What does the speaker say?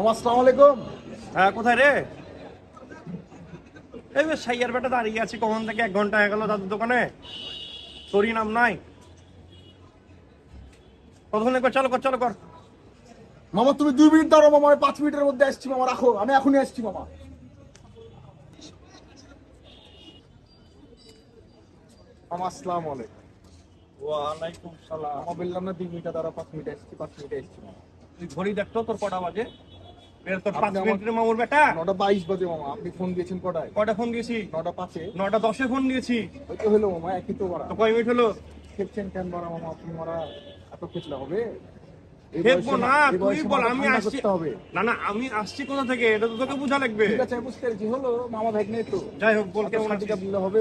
মামা আসসালামু আলাইকুম। হ্যাঁ, কোথায় রে? এই বেশ সাইয়ার বেটা দাঁড়িয়ে আছি কখন থেকে, 1 ঘন্টা হয়ে গেল দাদুর দোকানে। তোরই নাম নাই। কতক্ষণ কর, চলো কর, চলো কর। মামা তুমি 2 মিনিট দাঁড়ো মামা, আমি 5 মিনিটের মধ্যে আসছি মামা, রাখো, আমি এখনই আসছি মামা। মামা আসসালামু আলাইকুম। ওয়ালাইকুম সালাম। মামা বললাম না 2 মিনিট দাঁড়ো, 5 মিনিটে আসছি, 5 মিনিটে আসছি মামা। তুই ঘড়ি দেখতো তোর কটা বাজে? বের তোর আপনি 5 আমার- মিনিটের মামুর বেটা। 9:22 বাজে মামা, আপনি ফোন দিয়েছেন কটায়? কটা ফোন দিয়েছি? 9:05-এ। 9:10-এ ফোন দিয়েছি। ওই তো হলো মামা, একই তো বাড়া। তো কয় মিনিট হলো? খেপছেন কেন বাড়া মামা, আপনি মারা এত খেপলে হবে? এই দেখবো বয়সে না, এই তুই বয়সে বল। মাথা আমি ঠান্ডা আসছি। করতে হবে। না না, আমি আসছি কোথা থেকে এটা তো তোকে বোঝা লাগবে। ঠিক আছে বুঝতে পেরেছি, হলো মামা ভাগ্নে তো। যাই হোক, বল এত কেমন সাটিকা আছিস? বললে হবে?